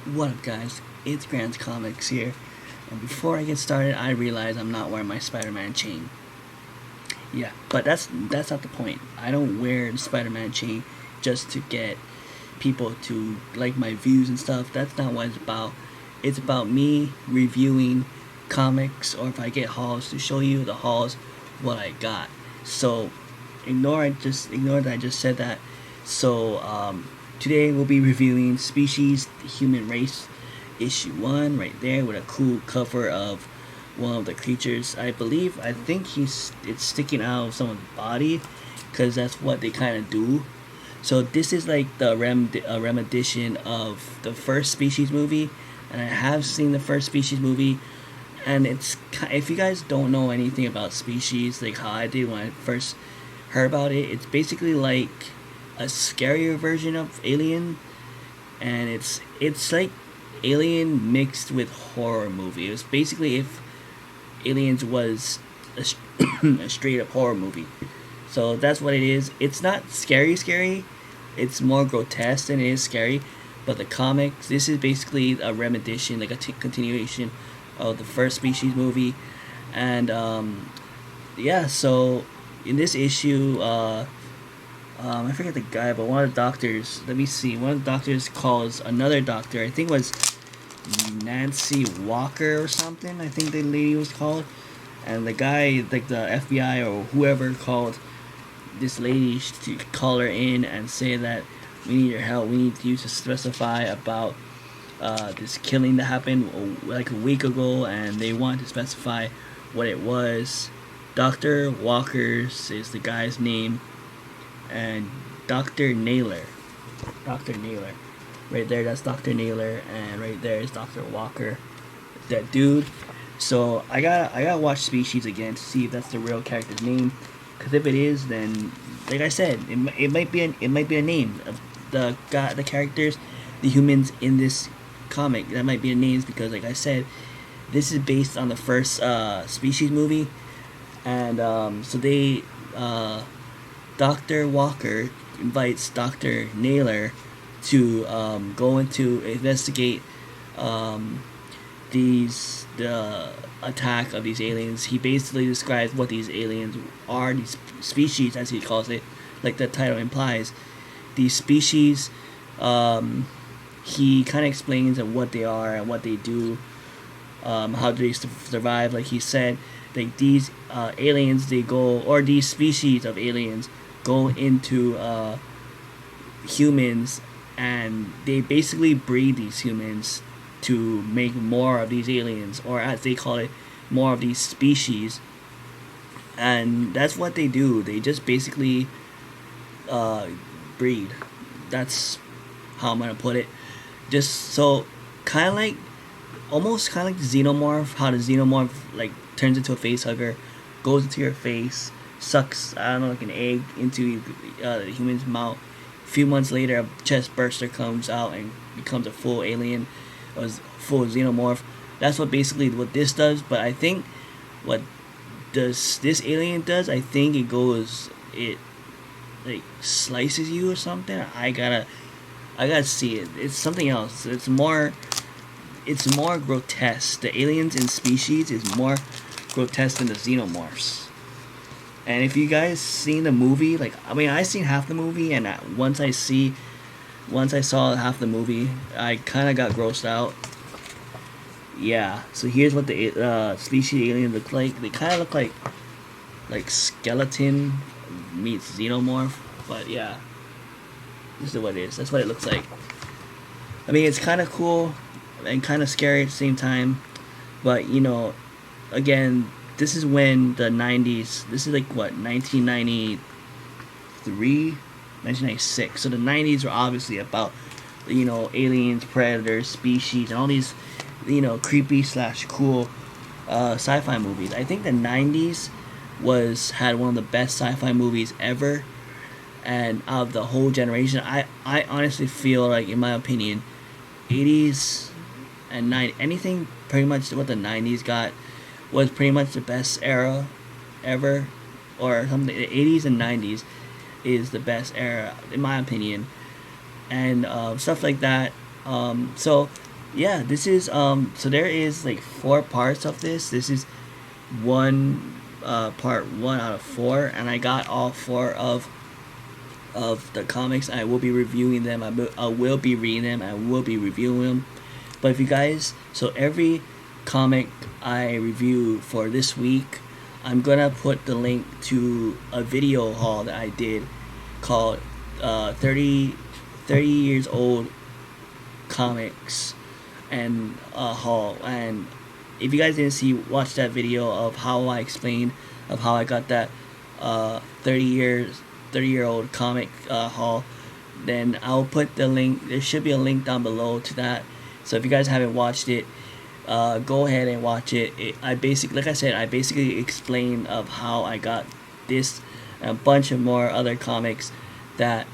What up, guys? It's Grant's Comics here, and before I get started, I realize I'm not wearing my Spider-Man chain. Yeah, but that's not the point. I don't wear the Spider-Man chain just to get people to like my views and stuff. That's not what it's about. It's about me reviewing comics, or if I get hauls, to show you the hauls what I got. So ignore that I just said that. So today we'll be reviewing Species, the Human Race, issue 1 right there with a cool cover of one of the creatures. I think it's sticking out of someone's body because that's what they kind of do. So this is like the rem edition of the first Species movie, and I have seen the first Species movie, and if you guys don't know anything about Species, like how I did when I first heard about it, it's basically like a scarier version of Alien, and it's like Alien mixed with horror movie. It was basically if Aliens was a, a straight up horror movie. So that's what it is. It's not scary. It's more grotesque than it is scary. But the comics, this is basically a remedition, like a continuation of the first Species movie, and yeah. So in this issue, I forget the guy, but one of the doctors. Let me see. One of the doctors calls another doctor. I think it was Nancy Walker or something. I think the lady was called, and the guy, like the FBI or whoever, called this lady to call her in and say that we need your help. We need you to specify about this killing that happened like a week ago, and they want to specify what it was. Dr. Walker's is the guy's name, and Dr. Naylor. Dr. Naylor. Right there, that's Dr. Naylor, and right there is Dr. Walker. That dude. So I gotta watch Species again to see if that's the real character's name. Cause if it is, then like I said, it might be a name of the characters, the humans in this comic. That might be a names because like I said, this is based on the first Species movie, and so they Dr. Walker invites Dr. Naylor to go into investigate the attack of these aliens. He basically describes what these aliens are, these species as he calls it, like the title implies. These species, he kind of explains what they are and what they do, how do they survive. Like he said, like these aliens, they go, or these species of aliens go into humans, and they basically breed these humans to make more of these aliens, or as they call it, more of these species. And that's what they do. They just basically breed. That's how I'm gonna put it. Just so kind of like, almost kind of like xenomorph. How the xenomorph like turns into a face hugger, goes into your face, sucks, I don't know, like an egg into the human's mouth. A few months later, a chest burster comes out and becomes a full alien, a full xenomorph. That's what basically what this does. But I think what does this alien does, I think it like slices you or something. I gotta see it. It's something else. It's more grotesque. The aliens in Species is more grotesque than the xenomorphs. And if you guys seen the movie, like I mean, I seen half the movie, and once I saw half the movie, I kind of got grossed out. Yeah. So here's what the Species aliens look like. They kind of look like skeleton meets xenomorph, but yeah, this is what it is. That's what it looks like. I mean, it's kind of cool and kind of scary at the same time, but again, this is when the 90s, this is like what, 1993, 1996. So the 90s were obviously about aliens, predators, species, and all these creepy slash cool sci-fi movies. I think the 90s had one of the best sci-fi movies ever, and out of the whole generation, I honestly feel like, in my opinion, 80s and 90s, anything pretty much what the 90s got was pretty much the best era ever, or something. The 80s and 90s is the best era in my opinion, and stuff like that. So yeah, this is so there is like 4 parts of this. This is one part 1 out of 4, and I got all 4 of the comics. I will be reviewing them. I will be reading them. I will be reviewing them. But if you guys, so every comic I review for this week, I'm gonna put the link to a video haul that I did called 30 years old comics and haul. And if you guys didn't watch that video of how I explained of how I got that 30-year-old comic haul, then I'll put the link. There should be a link down below to that. So if you guys haven't watched it, go ahead and watch it. I basically, like I said, I basically explained of how I got this and a bunch of more other comics that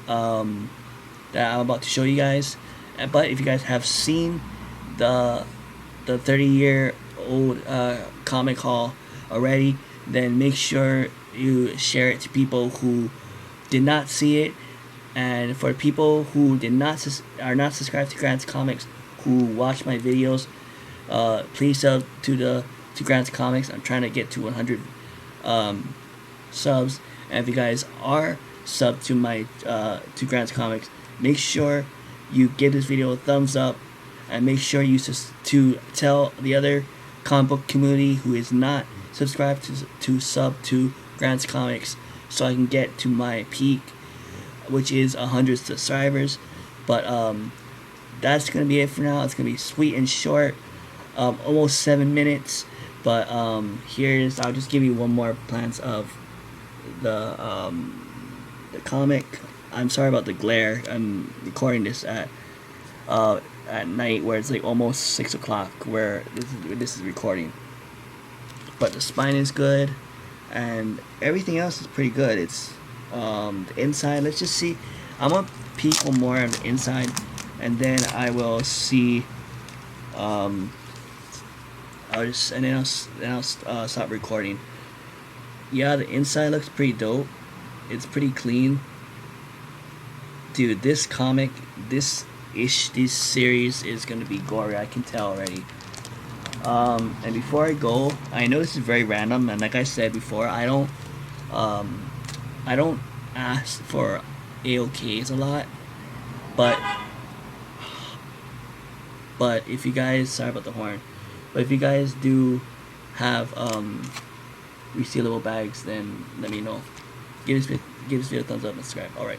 that I'm about to show you guys. But if you guys have seen the 30-year-old comic haul already, then make sure you share it to people who did not see it. And for people who are not subscribed to Grant's Comics, who watch my videos, please sub to Grant's Comics. I'm trying to get to 100 subs. And if you guys are subbed to my to Grant's Comics, make sure you give this video a thumbs up, and make sure you to tell the other comic book community who is not subscribed to sub to Grant's Comics, so I can get to my peak, which is 100 subscribers. But that's gonna be it for now. It's gonna be sweet and short, almost 7 minutes. But here's, I'll just give you one more glance of the comic. I'm sorry about the glare. I'm recording this at night, where it's like almost 6 o'clock where this is recording. But the spine is good, and everything else is pretty good. It's the inside. Let's just see. I'm gonna peek one more on the inside, and then I will see. I'll stop recording. Yeah, the inside looks pretty dope. It's pretty clean. Dude, this comic, this series is gonna be gory. I can tell already. And before I go, I know this is very random, and like I said before, I don't ask for AOKs a lot, but if you guys, sorry about the horn, but if you guys do have resealable bags, then let me know. Give this video a thumbs up and subscribe. All right.